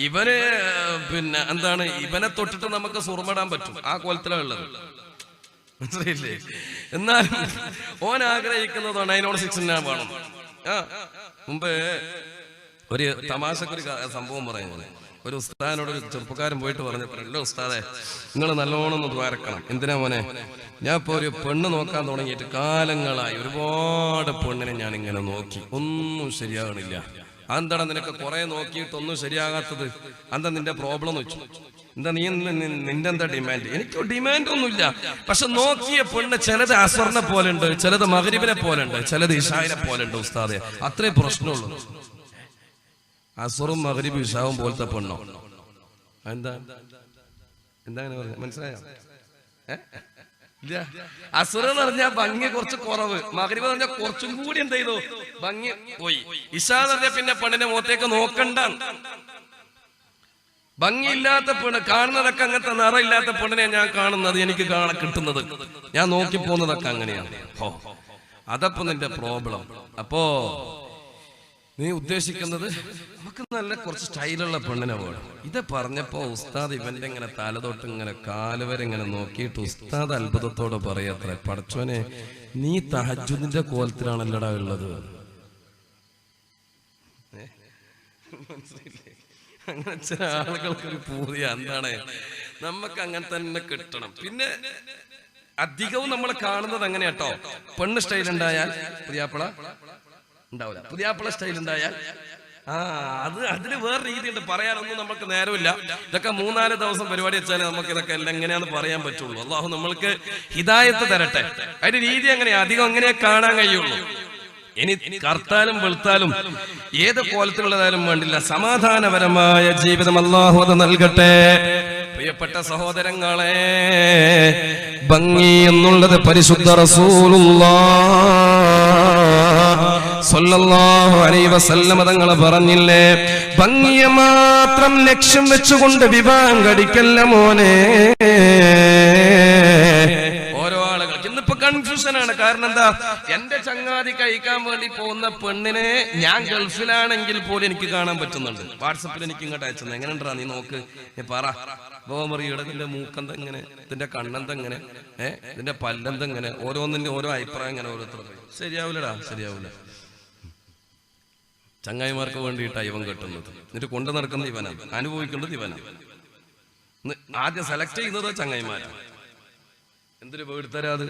ഇവന് പിന്നെ എന്താണ്, ഇവനെ തൊട്ടിട്ട് നമുക്ക് സുർമടാൻ പറ്റും, ആ കോലത്തിലാണ് ഉള്ളത്, മനസ്സിലായില്ലേ? എന്നാലും ഓൻ ആഗ്രഹിക്കുന്നതാണ് 906 വേണം. മുമ്പ് ഒരു തമാശക്കൊരു സംഭവം പറയുന്നത്, ഒരു ഉസ്താദിനോട് ഒരു ചെറുപ്പക്കാരൻ പോയിട്ട് പറഞ്ഞപ്പോഴല്ലോ, ഉസ്താദെ നിങ്ങൾ നല്ലോണം ഒന്ന് ദ്വാരക്കണം. എന്തിനാ മോനെ? ഞാൻ ഇപ്പോൾ ഒരു പെണ്ണ് നോക്കാൻ തുടങ്ങിയിട്ട് കാലങ്ങളായി, ഒരുപാട് പെണ്ണിനെ ഞാൻ ഇങ്ങനെ നോക്കി, ഒന്നും ശരിയാകണില്ല. അതെന്താടാ നിനക്ക് കുറെ നോക്കിയിട്ടൊന്നും ശരിയാകാത്തത്? എന്താ നിന്റെ പ്രോബ്ലം എന്ന് വെച്ചു. എന്താ നിന്റെ എന്താ ഡിമാൻഡ്? എനിക്ക് ഡിമാൻഡ് ഒന്നുമില്ല, പക്ഷെ നോക്കിയ പെണ്ണ് ചിലത് അസറിനെ പോലെ ഉണ്ട്, ചിലത് മഗ്രിബിനെ പോലെ ഉണ്ട്, ചിലത് ഇശായിനെ പോലെ ഉണ്ട് ഉസ്താദെ, അത്രേ പ്രശ്നമുള്ളൂ. അസറും മഗ്രിബും ഇശാവും പോലത്തെ പെണ്ണോ? എന്താ അങ്ങനെ പറഞ്ഞ മനസ്സിലായോ? ഇല്ല, അസുർ എന്ന് പറഞ്ഞാൽ ഭംഗി കുറച്ച് കുറവ്, മഗ്രിബ് എന്ന് പറഞ്ഞാൽ കുറച്ചും കൂടി എന്ത് ചെയ്തു, ഭംഗി പോയി. ഇശാ എന്ന് പറഞ്ഞാൽ പിന്നെ പെണ്ണിന്റെ മുഖത്തേക്ക് നോക്കണ്ട. ഭംഗിയില്ലാത്ത പെണ്ണ് കാണുന്നതൊക്കെ അങ്ങനത്തെ നിറയില്ലാത്ത പെണ്ണിനെ ഞാൻ കാണുന്നത്, എനിക്ക് കിട്ടുന്നത്, ഞാൻ നോക്കി പോകുന്നതൊക്കെ അങ്ങനെയാണ്. അതപ്പോ നിന്റെ പ്രോബ്ലം. അപ്പോ നീ ഉദ്ദേശിക്കുന്നത് നമുക്ക് നല്ല കുറച്ച് സ്റ്റൈലുള്ള പെണ്ണിനെ വേണം. ഇത് പറഞ്ഞപ്പോ ഉസ്താദ് ഇവന്റെ ഇങ്ങനെ തലതൊട്ട് ഇങ്ങനെ കാലുവരെ ഇങ്ങനെ നോക്കിയിട്ട് ഉസ്താദ് അത്ഭുതത്തോടെ പറയത്രേ, പടച്ചോനെ നീ തഹജ്ജുദിന്റെ കോലത്തിലാണല്ലടാ ഉള്ളത്. മനസ്സിലായില്ലേ? അങ്ങനെ ചില ആളുകൾക്കൊരു പൂതിയ, എന്താണ്, നമുക്ക് അങ്ങനെ തന്നെ കിട്ടണം. പിന്നെ അധികവും നമ്മൾ കാണുന്നത് എങ്ങനെയാട്ടോ, പെണ്ണ് സ്റ്റൈൽ ഉണ്ടായാൽ പുതിയാപ്പിള ഉണ്ടാവില്ല, പുതിയാപ്പിള സ്റ്റൈൽ ഉണ്ടായാൽ അതിന് വേറെ രീതിയുണ്ട്, പറയാനൊന്നും നമുക്ക് നേരമില്ല. ഇതൊക്കെ 3-4 ദിവസം പരിപാടി വെച്ചാലേ നമുക്ക് ഇതൊക്കെ എല്ലാം എങ്ങനെയാന്ന് പറയാൻ പറ്റുള്ളൂ. അള്ളാഹു നമ്മൾക്ക് ഹിദായത്ത് തരട്ടെ. അതിന്റെ രീതി എങ്ങനെയാ, അധികം എങ്ങനെയാ കാണാൻ കഴിയുള്ളൂ. ഇനി കർത്താലും വെളുത്താലും ഏത് കോലത്തിലുള്ളതായാലും വേണ്ടില്ല, സമാധാനപരമായ ജീവിതം അള്ളാഹു അത് നൽകട്ടെ. പ്രിയപ്പെട്ട സഹോദരങ്ങളെ, ഭംഗി എന്നുള്ളത് പരിശുദ്ധ റസൂലുള്ളാഹ് സ്വല്ലല്ലാഹു അലൈഹി വസല്ലം തങ്ങൾ പറഞ്ഞില്ലേ, ഭംഗിയെ മാത്രം ലക്ഷ്യം വെച്ചുകൊണ്ട് വിവാഹം കഴിക്കല്ല മോനെ. ഓരോ ആളുകൾക്ക് ഇന്നിപ്പോ കൺഫ്യൂഷനാണ്. കാരണം എന്താ, എന്റെ ചങ്ങാതി കഴിക്കാൻ വേണ്ടി പോകുന്ന പെണ്ണിനെ ഞാൻ ഗൾഫിലാണെങ്കിൽ പോലും എനിക്ക് കാണാൻ പറ്റുന്നുണ്ട്. വാട്സപ്പിൽ എനിക്ക് ഇങ്ങോട്ട് അയച്ചത്, എങ്ങനെയുണ്ടാ നീ നോക്ക്, നീ പറ ബോമറിയുടെ ഇതിന്റെ മൂക്കെന്തെങ്ങനെ, ഇതിന്റെ കണ്ണെന്തെങ്ങനെ, ഇതിന്റെ പല്ലെന്തെങ്ങനെ, ഓരോന്നിന്റെ ഓരോ അഭിപ്രായം ഇങ്ങനെ ഓരോരുത്തർ. ശരിയാവില്ലടാ, ശരിയാവില്ല. ചങ്ങായിമാർക്ക് വേണ്ടിയിട്ടാണ് ഇവൻ കെട്ടുന്നത്, എന്നിട്ട് കൊണ്ടു നടക്കുന്നത് ഇവനാണ്, അനുഭവിക്കേണ്ടത് ഇവനാണ്. ആദ്യം സെലക്ട് ചെയ്യുന്നത് ചങ്ങായിമാരാണ്. എന്തൊരു വീഴ്ത്തരാത്.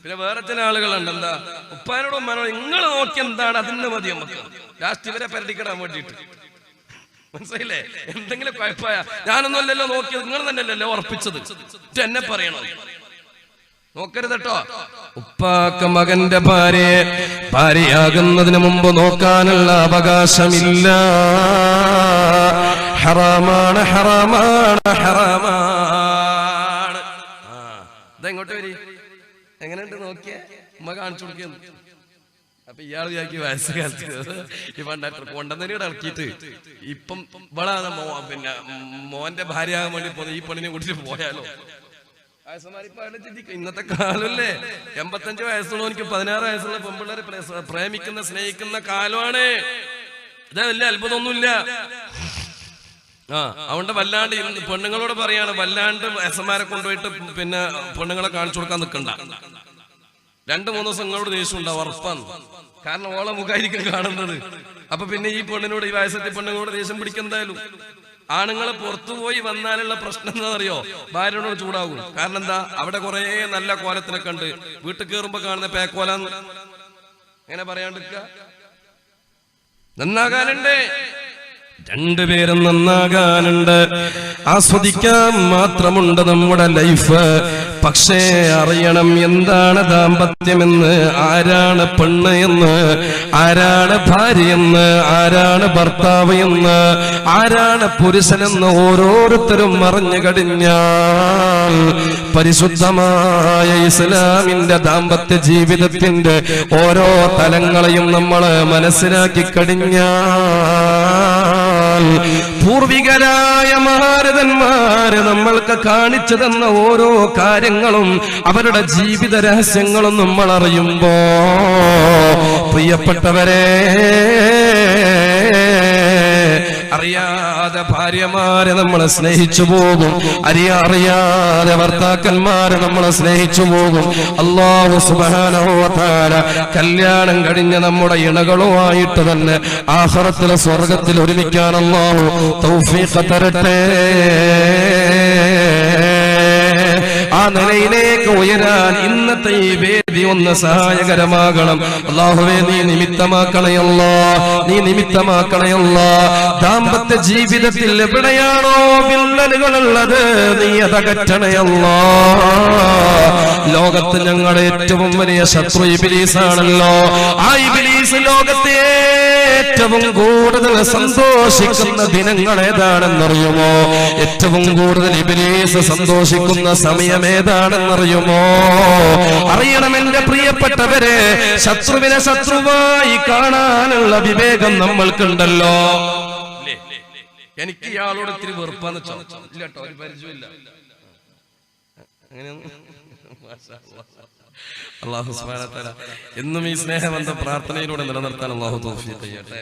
പിന്നെ വേറെ ചില ആളുകളുണ്ട്, എന്താ ഉപ്പാനോടും ഉമ്മാനോടും നിങ്ങൾ നോക്കി എന്താണ് അതിന് മതി നമുക്ക്, ലാസ്റ്റ് ഇവരെ പരടിക്കിടാൻ വേണ്ടിയിട്ട്. മനസ്സിലായില്ലേ? എന്തെങ്കിലും കുഴപ്പമായ ഞാനൊന്നും അല്ലല്ലോ നോക്കിയത്, നിങ്ങൾ തന്നെയല്ലോ ഉറപ്പിച്ചത്, എന്നെ പറയണോ? നോക്കരുതട്ടോ. ഉപ്പാക്ക മകന്റെ ഭാര്യയാകുന്നതിന് മുമ്പ് നോക്കാനുള്ള അവകാശമില്ല. ഹറാമാണ്, ഹറാമാണ്, ഹറാമാണ്. ഇതെങ്ങോട്ട് വരി, എങ്ങനെയുണ്ട് നോക്കിയ ഉമ്മ കാണിച്ചു കൊടുക്കുന്നു. അപ്പൊ ഇയാൾ വിചാരിക്കും വയസ്സുകാലത്ത് ഈ പണ്ടായിട്ട് കൊണ്ടുവന്നതിനെ ഇറക്കിയിട്ട് ഇപ്പം ഇവളാണ് പിന്നെ മോന്റെ ഭാര്യയാകാൻ വേണ്ടി പോകുന്നത്, ഈ പെണ്ണിനെ കൂട്ടിട്ട് പോയാലോ? ഇന്നത്തെ കാലല്ലേ, 85 വയസ്സുള്ളവനിക്ക് 16 വയസ്സുള്ള പെൺപിള്ളേരെ പ്രേമിക്കുന്ന സ്നേഹിക്കുന്ന കാലമാണ്. ഇത് വലിയ അത്ഭുതമൊന്നുമില്ല. അതുകൊണ്ട് വല്ലാണ്ട് പെണ്ണുങ്ങളോട് പറയാണ്, വല്ലാണ്ട് എസ്എമാരെ കൊണ്ടുപോയിട്ട് പിന്നെ പെണ്ണുങ്ങളെ കാണിച്ചു കൊടുക്കാൻ നിൽക്കണ്ട. 2-3 ദിവസം നിങ്ങളോട് ദേഷ്യം ഉണ്ടാവും, ഉറപ്പാണ്. കാരണം ഓളെ മുഖായിരിക്കും കാണുന്നത്. അപ്പൊ പിന്നെ ഈ പെണ്ണിനോട്, ഈ വയസ്സത്തെ പെണ്ണുങ്ങളോട് ദേഷ്യം പിടിക്കെന്തായാലും. ആണുങ്ങളെ പുറത്തുപോയി വന്നാലുള്ള പ്രശ്നം എന്താ അറിയോ, ഭാര്യനോട് ചൂടാകും. കാരണം എന്താ, അവിടെ കുറെ നല്ല കോലത്തിനൊക്കെ ഉണ്ട്, വീട്ടിൽ കയറുമ്പോ കാണുന്ന പേക്കോലാന്ന് എങ്ങനെ പറയാണ്ടിരിക്ക. നന്നാകാനുണ്ട്, രണ്ടുപേരും നന്നാകാനുണ്ട്, ആസ്വദിക്കാൻ മാത്രമുണ്ട് നമ്മുടെ ലൈഫ്. പക്ഷേ അറിയണം എന്താണ് ദാമ്പത്യമെന്ന്, ആരാണ് പെണ്ണ് എന്ന്, ആരാണ് ഭാര്യയെന്ന്, ആരാണ് ഭർത്താവ് എന്ന്, ആരാണ് പുരുഷനെന്ന് ഓരോരുത്തരും അറിഞ്ഞു കഴിഞ്ഞാൽ പരിശുദ്ധമായ ഇസ്ലാമിന്റെ ദാമ്പത്യ ജീവിതത്തിന്റെ ഓരോ തലങ്ങളെയും നമ്മൾ മനസ്സിലാക്കി കഴിഞ്ഞാൽ പൂർവികരായ മഹാരഥന്മാര് നമ്മൾക്ക് കാണിച്ചു തന്ന ഓരോ കാര്യങ്ങളും അവരുടെ ജീവിത രഹസ്യങ്ങളും നമ്മൾ അറിയുമ്പോ പ്രിയപ്പെട്ടവരെ അറിയാതെ ഭാര്യമാരെ നമ്മളെ സ്നേഹിച്ചു പോകും, അറിയാതെ ഭർത്താക്കന്മാരെ നമ്മളെ സ്നേഹിച്ചു പോകും. അല്ലാഹു സുബ്ഹാനഹു വ തആല കല്യാണം കഴിഞ്ഞ നമ്മുടെ ഇണകളുമായിട്ട് തന്നെ ആഖിറത്തിലെ സ്വർഗ്ഗത്തിൽ ഒരുമിക്കാൻ അല്ലാഹു തൗഫീഖ് തരട്ടെ. ആ നിലയിലേക്ക് ഉയരാൻ ഇന്നത്തെ ഈ വേദി ഒന്ന് സഹായകരമാകണം. അല്ലാഹുവേ നീ നിമിത്തമാക്കണയല്ലാ, നീ നിമിത്തമാക്കണയല്ലാ. ദാമ്പത്യ ജീവിതത്തിൽ എവിടെയാണോ വിള്ളലുകളുള്ളത് നീ അതകറ്റണയല്ലാ. ലോകത്ത് ഞങ്ങളുടെ ഏറ്റവും വലിയ ശത്രു ഇബ്ലീസാണല്ലോ. ആ ഇബ്ലീസ് ലോകത്തെ ഏറ്റവും കൂടുതൽ സന്തോഷിക്കുന്ന ദിനങ്ങൾ ഏതാണെന്നറിയുമോ? ഏറ്റവും കൂടുതൽ ഇബ്ലീസ് സന്തോഷിക്കുന്ന സമയം ഏതാണെന്നറിയുമോ? അറിയണം എന്റെ പ്രിയപ്പെട്ടവരെ, ശത്രുവിനെ ശത്രുവായി കാണാനുള്ള വിവേകം നമ്മൾക്കുണ്ടല്ലോ. എനിക്ക് ഇയാളോട് ഇത്തിരി വെറുപ്പാന്ന് ഇല്ലട്ടോ, ഒരു പരിചയമില്ല. അല്ലാഹു സുബ്ഹാനഹു വ തആല എന്നും ഈ സ്നേഹബന്ധം പ്രാർത്ഥനയിലൂടെ നിലനിർത്താൻ അല്ലാഹു തൗഫീഖ് ചെയ്യട്ടെ.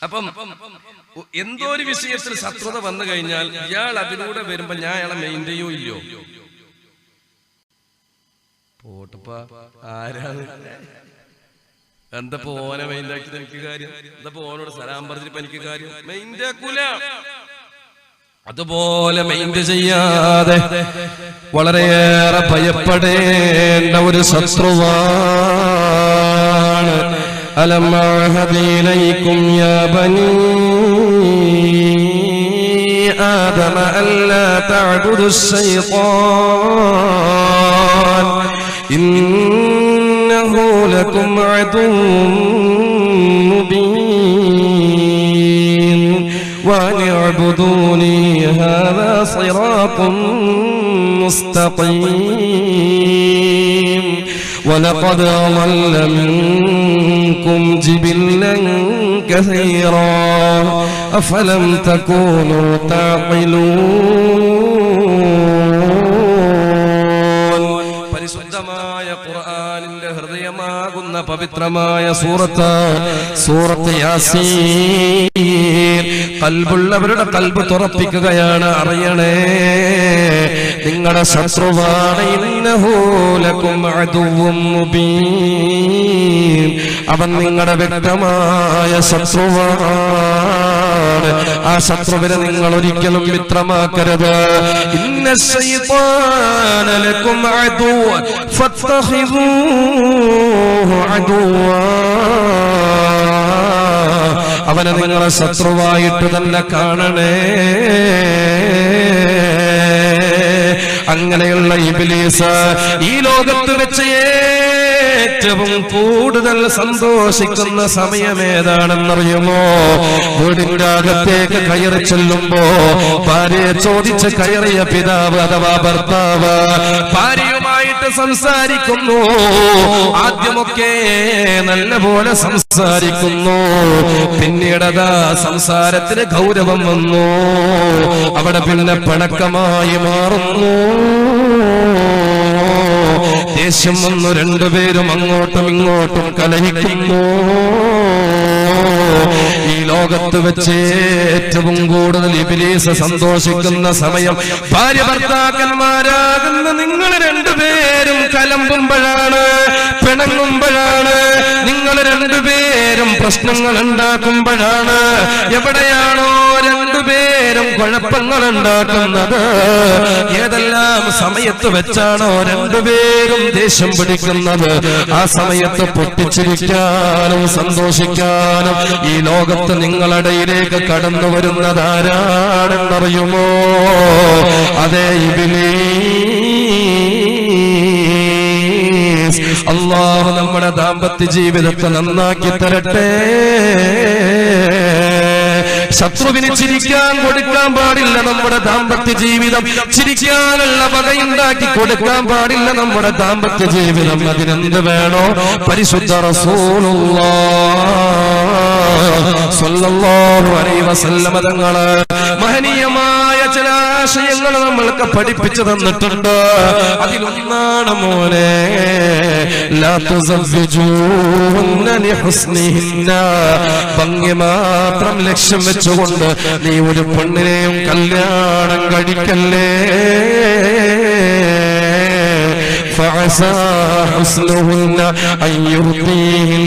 അപ്പം എന്തോ ഒരു വിഷയത്തിൽ ശത്രുത വന്നു കഴിഞ്ഞാൽ ഇയാൾ അതിലൂടെ വരുമ്പോ ഞാൻ അയാളെ മെയിൻറ്റെയ്യോ ഇല്ലയോ? പോട്ടപ്പാ ആരാണ്? എന്തപ്പോ ഓനെ മെയിൻറ്റാക്കിയത് എനിക്ക് കാര്യം? എന്തപ്പോ ഓനോട് സലാം പറഞ്ഞിട്ട് എനിക്ക് കാര്യം? മെയിൻറ്റാക്കൂല. അതുപോലെ മൈൻഡ് ചെയ്യാതെ വളരെയേറെ ഭയപ്പെടേണ്ട ഒരു ശത്രുവാണ്. അലം അഅഹദ് ഇലൈക്കും യാ ബനീ ആദമ അല്ലാ തഅബുദുശ് ശൈത്വാൻ ഇന്നഹു ലകും അദുവ്വുൻ മുബീൻ وأن اعبدوني هذا صراط مستقيم ولقد أضل منكم جبلا كثيرا أفلم تكونوا تعقلون. പരിശുദ്ധമായ ഖുർആനിന്റെ ഹൃദയമാകുന്ന പവിത്രമായ സൂറത്ത് യാസീൻ ഖൽബുള്ളവരുടെ ഖൽബ് തുറപ്പിക്കുകയാണ്. അറിയണേ, നിങ്ങളുടെ ശത്രുവാണ്. ഇന്നഹു ലകും അദുവ്വുൻ മുബീൻ. അവൻ നിങ്ങളുടെ വ്യക്തമായ ശത്രുവാണ്. ആ ശത്രുവിനെ നിങ്ങൾ ഒരിക്കലും മിത്രമാക്കരുത്. ഇന്ന ശൈത്വാന ലകും അദുവ്വൻ ഫത്തഖിദൂഹു അദുവ്വാ. അവനെ നിങ്ങളെ ശത്രുവായിട്ട് തന്നെ കാണണേ. അങ്ങനെയുള്ള ഇബ്ലീസ് ഈ ലോകത്ത് വെച്ച് ഏറ്റവും കൂടുതൽ സന്തോഷിക്കുന്ന സമയം ഏതാണെന്നറിയുമോ? വീടിന്റെ അകത്തേക്ക് കയറി ചെല്ലുമ്പോ ഭാര്യയെ ചോദിച്ച് കയറിയ പിതാവ് അഥവാ ഭർത്താവ് ഭാര്യയുമായിട്ട് സംസാരിക്കുന്നു. ആദ്യമൊക്കെ നല്ലപോലെ സംസാരിക്കുന്നു, പിന്നീടതാ സംസാരത്തിന് ഗൗരവം വന്നു. അവിടെ പിന്നെ പിണക്കമായി മാറുന്നു. ദേഷ്യം വന്നു, രണ്ടുപേരും അങ്ങോട്ടും ഇങ്ങോട്ടും കലഹിക്കുന്നു. ഈ ലോകത്ത് വെച്ച് ഏറ്റവും കൂടുതൽ ഇബ്ലീസ് സന്തോഷിക്കുന്ന സമയം ഭാര്യ ഭർത്താക്കന്മാരാകുന്ന നിങ്ങൾ രണ്ടുപേരും കലമ്പുമ്പോഴാണ്, പിണങ്ങുമ്പോഴാണ്, നിങ്ങൾ രണ്ടുപേരും പ്രശ്നങ്ങൾ ഉണ്ടാക്കുമ്പോഴാണ്. എവിടെയാണോ രണ്ടുപേരും കുഴപ്പങ്ങൾ ഉണ്ടാക്കുന്നത്, ഏതെല്ലാം സമയത്ത് വെച്ചാണോ രണ്ടുപേരും ദേഷ്യം പിടിക്കുന്നത്, ആ സമയത്ത് പൊട്ടിച്ചിരിക്കാനും സന്തോഷിക്കാനും ഈ ലോകത്ത് നിങ്ങളിടയിലേക്ക് കടന്നു വരുന്നത് ആരാണെന്നറിയുമോ? അതേ ഇബ്ലീസ്. അല്ലാഹു നമ്മുടെ ദാമ്പത്യ ജീവിതത്തെ നന്നാക്കി തരട്ടെ. ശത്രുവിന് ചിരിക്കാൻ കൊടുക്കാൻ പാടില്ല നമ്മുടെ ദാമ്പത്യ ജീവിതം. ചിരിക്കാനുള്ള വകയുണ്ടാക്കി കൊടുക്കാൻ പാടില്ല നമ്മുടെ ദാമ്പത്യ ജീവിതം. അതിനെന്ത് വേണോ? പരിശുദ്ധ റസൂലുള്ളാഹി സ്വല്ലല്ലാഹു അലൈഹി വസല്ലം തങ്ങള് മഹനീയമായ ചില ആശയങ്ങൾ നമ്മൾക്ക് പഠിപ്പിച്ചു തന്നിട്ടുണ്ട്. അതിലൊന്നാണ് മോനെ, ലാ തുസവ്വിജൂന ലിഹുസ്നിഹിന്ന, ഭംഗി മാത്രം ലക്ഷ്യം വെച്ചുകൊണ്ട് നീ ഒരു പെണ്ണിനെയും കല്യാണം കഴിക്കല്ലേ. ഫഅസാ ഹുസ്നുഹുന്ന അയ്യുർദീഹിൻ,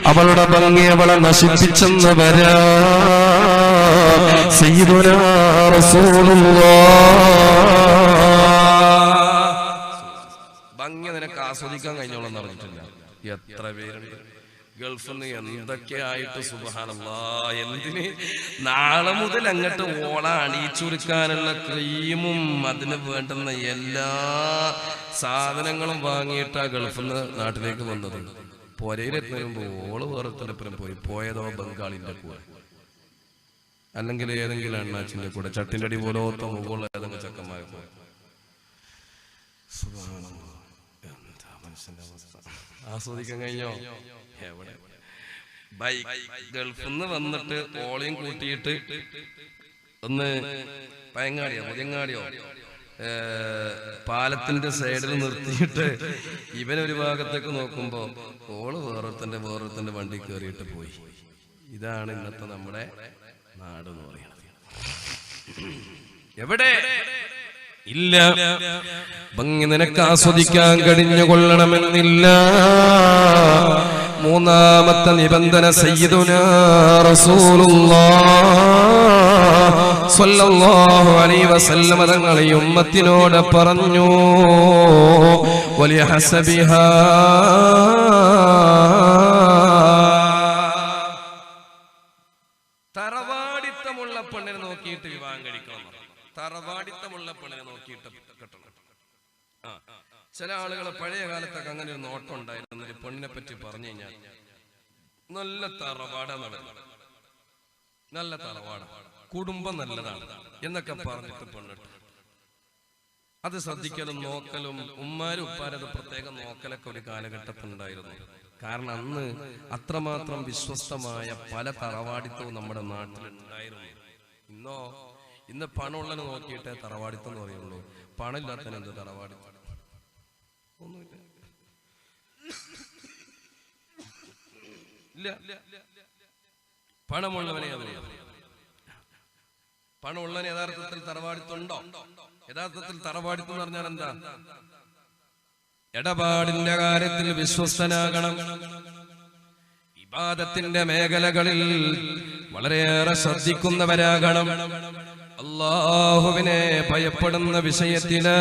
അവളുടെ ഭംഗി അവളെ നശിപ്പിച്ചെന്ന് വരാ. സയ്യിദുനാ റസൂലുള്ളാഹ്, ഭംഗി നിനക്ക് ആസ്വദിക്കാൻ കഴിഞ്ഞോളെന്ന് പറഞ്ഞിട്ടില്ല. എത്ര പേരുണ്ട് ഗൾഫിൽ നിന്ന് എന്തൊക്കെയായിട്ട്, സുബ്ഹാനല്ലാഹ്. എന്തിന് നാളെ മുതൽ അങ്ങോട്ട് ഓള അണിയിച്ചൊരുക്കാനുള്ള ക്രീമും അതിന് വേണ്ടുന്ന എല്ലാ സാധനങ്ങളും വാങ്ങിയിട്ടാ ഗൾഫിൽ നിന്ന് നാട്ടിലേക്ക് വന്നത്. പൊരയിലെത്തുന്നതിന് മുമ്പ് ഓള് വേറെത്തലപ്പുറം പോയതോ ബംഗാളിന്റെ കൂടെ, അല്ലെങ്കിൽ ഏതെങ്കിലും അണ്ണാച്ചിന്റെ കൂടെ, ചട്ടിന്റെ അടി പോലത്തെ മുകളിൽ ഏതെങ്കിലും ചക്കന്മാരെ പോയി. ആസ്വദിക്കാൻ കഴിഞ്ഞോ? എവിടെ? ഗൾഫിൽ നിന്ന് വന്നിട്ട് ഓളയും കൂട്ടിയിട്ട് ഒന്ന് പയങ്ങാടിയോ മുതിയങ്ങാടിയോ പാലത്തിന്റെ സൈഡിൽ നിർത്തിയിട്ട് ഇവനൊരു ഭാഗത്തേക്ക് നോക്കുമ്പോ ഓള് വേറൊരുത്തന്റെ വണ്ടി കയറിയിട്ട് പോയി. ഇതാണ് ഇന്നത്തെ നമ്മുടെ നാട് എന്ന് പറയുന്നത്. എവിടെ ഇല്ല ഭംഗി നിനക്ക് ആസ്വദിക്കാൻ കഴിഞ്ഞുകൊള്ളണമെന്നില്ല. മൂന്നാമത്തെ നിബന്ധന സയ്യിദുനാ റസൂലുള്ളാഹ് സ്വല്ലല്ലാഹു അലൈഹി വസല്ലം തങ്ങൾ ഈ ഉമ്മത്തിനോട് പറഞ്ഞു, വലിഹസബിഹാ, തറവാടിത്തമുള്ള പെണ്ണിനെ നോക്കിയിട്ട് വിവാഹം കഴിക്കണം. തറവാടിത്തമുള്ള പെണ്ണിനെ നോക്കിയിട്ട് കെട്ടണം. ചില ആളുകളെ പഴയ കാലത്തൊക്കെ അങ്ങനെ ഒരു നോട്ടം ഉണ്ടായിരുന്നു. ഒരു പെണ്ണിനെ പറ്റി പറഞ്ഞു കഴിഞ്ഞാൽ നല്ല തറവാടാണ്, നല്ല തറവാട്, കുടുംബം നല്ലതാണ് എന്നൊക്കെ പറഞ്ഞിട്ട് പെണ്ണിട്ട് അത് ശ്രദ്ധിക്കലും നോക്കലും ഉമ്മാരും ഉപ്പാരത് പ്രത്യേകം നോക്കലൊക്കെ ഒരു കാലഘട്ടത്തിൽ ഉണ്ടായിരുന്നു. കാരണം അന്ന് അത്രമാത്രം വിശ്വസ്തമായ പല തറവാടിത്തവും നമ്മുടെ നാട്ടിലുണ്ടായിരുന്നു. ഇന്ന് പണമുള്ളവനെ നോക്കിയിട്ടേ തറവാടിത്തം എന്ന് പറയുള്ളൂ. പണമില്ലാത്തവന് എന്ത് തറവാടിത്തം? ഒന്നുമില്ല. പണമുള്ളവനെ പണമുള്ളവന് യഥാർത്ഥത്തിൽ തറവാടിത്തം ഉണ്ടോ? യഥാർത്ഥത്തിൽ തറവാടിത്തം എന്ന് പറഞ്ഞാൽ എന്താ? ഇടപാടിന്റെ കാര്യത്തിൽ വിശ്വസ്തനാകണം. ഇബാദത്തിന്റെ മേഖലകളിൽ വളരെയേറെ ശ്രദ്ധിക്കുന്നവരാകണം. അല്ലാഹുവിനെ ഭയപ്പെടുന്ന വിഷയത്തില്,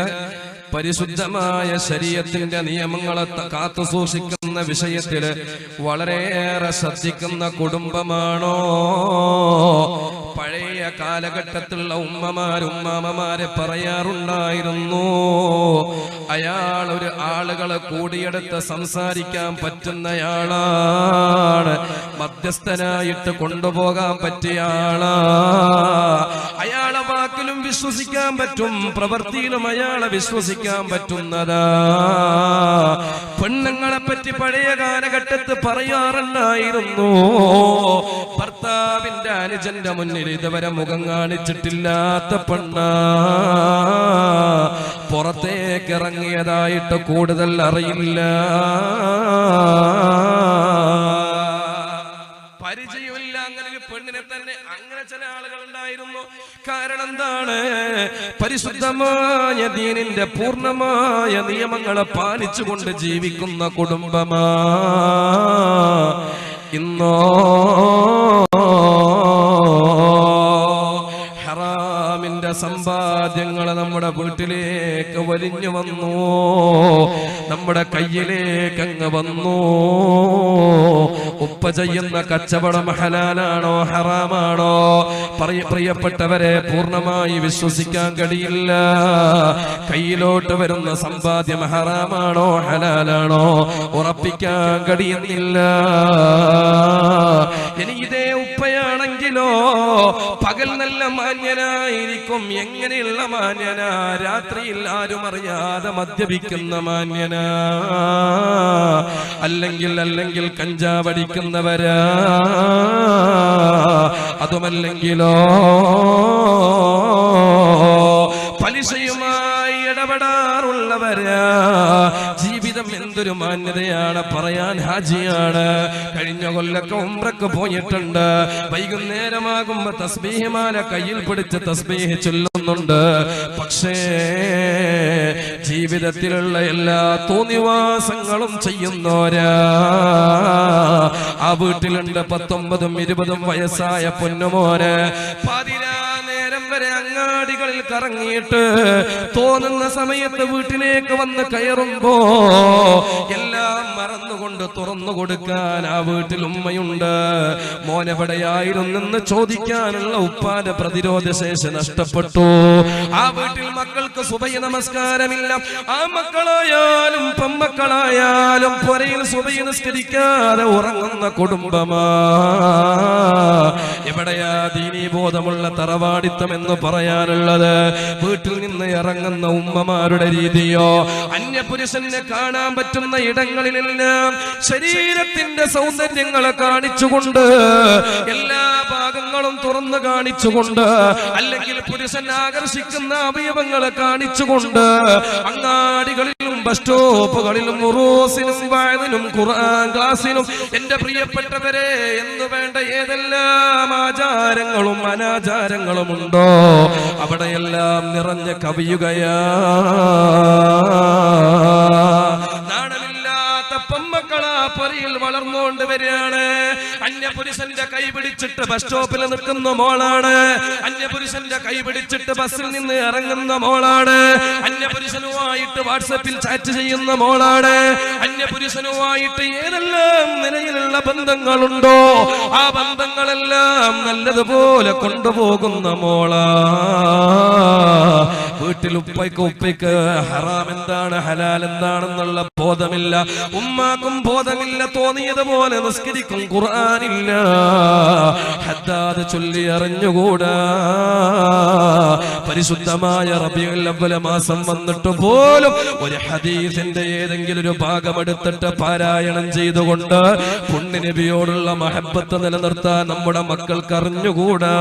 പരിശുദ്ധമായ ശരീഅത്തിന്റെ നിയമങ്ങളെ കാത്തു സൂക്ഷിക്കുന്ന വിഷയത്തില് വളരെയേറെ ശ്രദ്ധിക്കുന്ന കുടുംബമാണോ? പഴയ കാലഘട്ടത്തിലുള്ള ഉമ്മമാരെ പറയാറുണ്ടായിരുന്നു, അയാൾ ഒരു ആളുകളെ കൂടിയെടുത്ത് സംസാരിക്കാൻ പറ്റുന്നയാളാണ്, മധ്യസ്ഥനായിട്ട് കൊണ്ടുപോകാൻ പറ്റിയ ആളാ, അയാളെ വാക്കിലും വിശ്വസിക്കാൻ പറ്റും, പ്രവൃത്തിയിലും അയാളെ വിശ്വസിക്കാൻ പറ്റുന്നതാ. പെണ്ണുങ്ങളെ പറ്റി പഴയ കാലഘട്ടത്തിൽ പറയാറുണ്ടായിരുന്നു, ഭർത്താവിന്റെ അനുജന്റെ മുന്നിൽ ഇതുവരെ മുഖം കാണിച്ചിട്ടില്ലാത്ത പെണ്ണ പുറത്തേക്ക് ഇറങ്ങിയതായിട്ട് കൂടുതൽ അറിയില്ല, പരിചയമില്ല. അങ്ങനെ ഒരു പെണ്ണിനെ തന്നെ അങ്ങനെ ചില ആളുകൾ ഉണ്ടായിരുന്നു. കാരണം എന്താണ്? പരിശുദ്ധമായ ദീനിന്റെ പൂർണ്ണമായ നിയമങ്ങളെ പാലിച്ചുകൊണ്ട് ജീവിക്കുന്ന കുടുംബമാ. ഇന്നോ ഹറാമിന്റെ സമ്പാദ്യങ്ങൾ നമ്മുടെ വീട്ടിലേക്ക് വലിഞ്ഞു വന്നു, നമ്മുടെ കയ്യിലേക്ക് അങ്ങ് വന്നു. ഉപ്പ ചെയ്യുന്ന കച്ചവടം ഹലാലാണോ ഹറാമാണോ? പ്രിയപ്പെട്ടവരെ, പൂർണ്ണമായി വിശ്വസിക്കാൻ കഴിയില്ല. കയ്യിലോട്ട് വരുന്ന സമ്പാദ്യം ഹറാമാണോ ഹലാലാണോ ഉറപ്പിക്കാൻ കഴിയുന്നില്ല. ഇനി ഇതേ ഉപ്പയാണെങ്കിലോ പകൽ നല്ല മാന്യനായിരിക്കും. എങ്ങനെയുള്ള മാന്യനാ? രാത്രിയിൽ ആരും അറിയാതെ മദ്യപിക്കുന്ന മാന്യനാ, അല്ലെങ്കിൽ കഞ്ചാവടിക്കുന്നവരാ, അതുമല്ലെങ്കിലോ പലിശയുമായി ഇടപെടാറുള്ളവരാ. ജീവിതം എന്തൊരു മാന്യതയാണ്, പറയാൻ ഹാജിയാണ്. കഴിഞ്ഞ കൊല്ലൊക്കെ ഉംറക്ക് പോയിട്ടുണ്ട്. വൈകുന്നേരമാകുമ്പോ തസ്ബീഹ് മാല കയ്യിൽ പിടിച്ച് തസ്ബീഹ് ചൊല്ലുന്നുണ്ട്. പക്ഷേ ജീവിതത്തിലുള്ള എല്ലാ തോന്നിവാസങ്ങളും ചെയ്യുന്നോരാ. ആ വീട്ടിലുണ്ട് 19ഉം 20ഉം വയസ്സായ പൊന്നുമോന്. പാതിരാ നേരം വരെ അങ്ങാടികളിൽ കറങ്ങിയിട്ട് തോന്നുന്ന സമയത്ത് വീട്ടിലേക്ക് വന്ന് കയറുമ്പോ എല്ലാം മറന്നുകൊണ്ട് തുറന്നു കൊടുക്കാൻ ആ വീട്ടിൽ ഉമ്മയുണ്ട്. മോനെവിടെയായിരുന്നെന്ന് ചോദിക്കാനുള്ള ഉപ്പാന്റെ പ്രതിരോധ ശേഷി നഷ്ടപ്പെട്ടു. ആ വീട്ടിൽ മക്കൾക്ക് സുബഹി നമസ്കാരമില്ല. ആ മക്കളായാലും പെമ്മക്കളായാലും പുരയിൽ സുബഹി നിസ്കരിക്കാതെ ഉറങ്ങുന്ന കുടുംബമാ. എവിടെയാ ദീനീ ബോധമുള്ള തറവാടിത്തം എന്ന് പറയാനുള്ളത്? വീട്ടിൽ നിന്ന് ഇറങ്ങുന്ന ഉമ്മമാരുടെ രീതിയോ അന്യപുരുഷനെ കാണാൻ പറ്റുന്ന ഇടങ്ങളിലെല്ലാം ശരീരത്തിന്റെ സൗന്ദര്യങ്ങളെ കാണിച്ചുകൊണ്ട്, എല്ലാ ഭാഗങ്ങളും തുറന്നു കാണിച്ചുകൊണ്ട്, അല്ലെങ്കിൽ പുരുഷൻ ആകർഷിക്കുന്ന അവയവങ്ങളെ കാണിച്ചുകൊണ്ട് അങ്ങാടികളിലും ബസ് സ്റ്റോപ്പുകളിലും ഉറൂസിനും വഅദിനും ഖുർആൻ ക്ലാസിനും എന്റെ പ്രിയപ്പെട്ടവരെ എന്ന് വേണ്ട ഏതെല്ലാം ആചാരങ്ങളും അനാചാരങ്ങളും ഉണ്ടോ അവിടെയെല്ലാം നിറഞ്ഞ കവിയുകയാ. നാണമില്ലാത്ത പെമ്മക്കളാ പൊരയിൽ വളർന്നുകൊണ്ട് വരികയാണ്. അന്യപുരുഷന്റെ കൈ പിടിച്ചിട്ട് ബസ് സ്റ്റോപ്പിൽ നിൽക്കുന്ന മോളാണ്. അന്യപുരുഷന്റെ കൈ പിടിച്ചിട്ട് ബസ്സിൽ നിന്ന് ഇറങ്ങുന്ന മോളാണ്. അന്യപുരുഷനുമായിട്ട് വാട്സപ്പിൽ ചാറ്റ് ചെയ്യുന്ന മോളാണ്. അന്യപുരുഷനുമായിട്ട് ഏതെല്ലാം നിലയിലുള്ള ബന്ധങ്ങളുണ്ടോ ആ ബന്ധങ്ങളെല്ലാം നല്ലതുപോലെ കൊണ്ടുപോകുന്ന മോളാ. വീട്ടിൽ ഉപ്പയ്ക്ക് ഹറാം എന്താണ് ഹലാൽ എന്താണെന്നുള്ള ബോധമില്ല. ഉമ്മാക്കും ബോധമില്ല. തോന്നിയതുപോലെ നിസ്കരിക്കും. ഖുർആനില്ല, ഹദ്ദാദ് ചൊല്ലി അറിഞ്ഞുകൂടാ. പരിശുദ്ധമായ റബീഉൽ അവ്വൽ മാസം വന്നിട്ട് പോലും ഒരു ഹദീസിന്റെ ഏതെങ്കിലും ഒരു ഭാഗം എടുത്തിട്ട് പാരായണം ചെയ്തുകൊണ്ട് പുണ്യ നബിയോടുള്ള മഹബ്ബത്ത് നിലനിർത്താൻ നമ്മുടെ മക്കൾക്ക് അറിഞ്ഞുകൂടാ.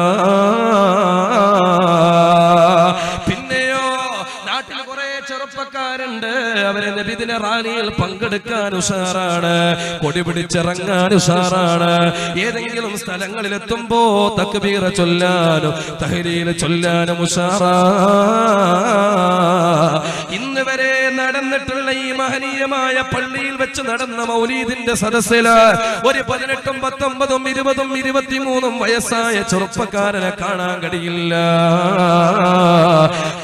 പിന്നെയോ നാട്ടിൽ കുറെ ചെറുപ്പക്കാരുണ്ട്. അവരെ നബിദിന റാലിയിൽ പങ്കെടുക്കാൻ ഉഷാറാണ്, കൊടി പിടിച്ചിറങ്ങാൻ ഉഷാറാണ്. ഏതെങ്കിലും സ്ഥലങ്ങളിൽ എത്തുമ്പോ തക്ബീറ ചൊല്ലാനും തഹ്ലീൽ ചൊല്ലാനും ഉഷാറാ. ഇന്ന് വരെ നടന്നിട്ടുള്ള ഈ മഹനീയമായ പള്ളിയിൽ വെച്ച് നടന്ന മൗലീദിന്റെ സദസ്സില് ഒരു 18ഉം 19ഉം 20ഉം 23ഉം വയസ്സായ ചെറുപ്പക്കാരനെ കാണാൻ കഴിയില്ല.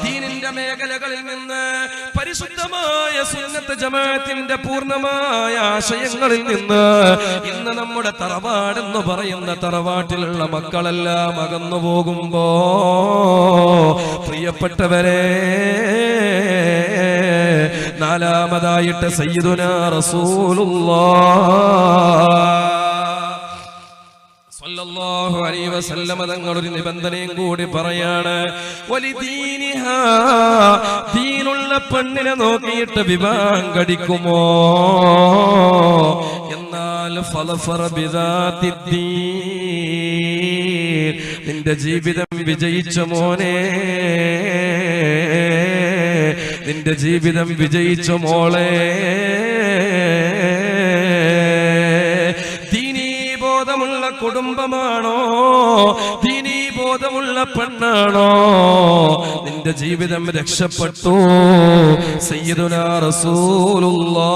ദീനിന്റെ മേഖലകളിൽ നിന്ന് പരിശുദ്ധമായ സുന്നത്ത് ജമാഅത്തിന്റെ പൂർണ്ണമായ ആശയങ്ങളിൽ നിന്ന് ഇന്ന് നമ്മുടെ തറവാടെന്ന് പറയുന്ന തറവാട്ടിലുള്ള മക്കളെല്ലാം അകന്നു പോകുമ്പോ പ്രിയപ്പെട്ടവരെ, നാലാമതായിട്ട് സയ്യിദുനാ റസൂലുള്ളാഹ് സല്ലല്ലാഹു അലൈഹി വസല്ലം തങ്ങൾ ഒരു നിബന്ധനയും കൂടി പറയാണ്. വലിദീനിഹാ, ദീനുള്ള പെണ്ണിനെ നോക്കിയിട്ട് വിവാഹം കഴിക്കുമോ? എന്നാൽ ഫളഫറ ബിദാത്തിദ്ദീൻ, നിന്റെ ജീവിതം വിജയിച്ച മോനെ, നിന്റെ ജീവിതം വിജയിച്ച മോളെ. ദീനീബോധമുള്ള കുടുംബമാണോ, ദീനീബോധമുള്ള പെണ്ണാണോ, നിന്റെ ജീവിതം രക്ഷപ്പെട്ടു. സയ്യിദുനാ റസൂലുള്ളാഹ്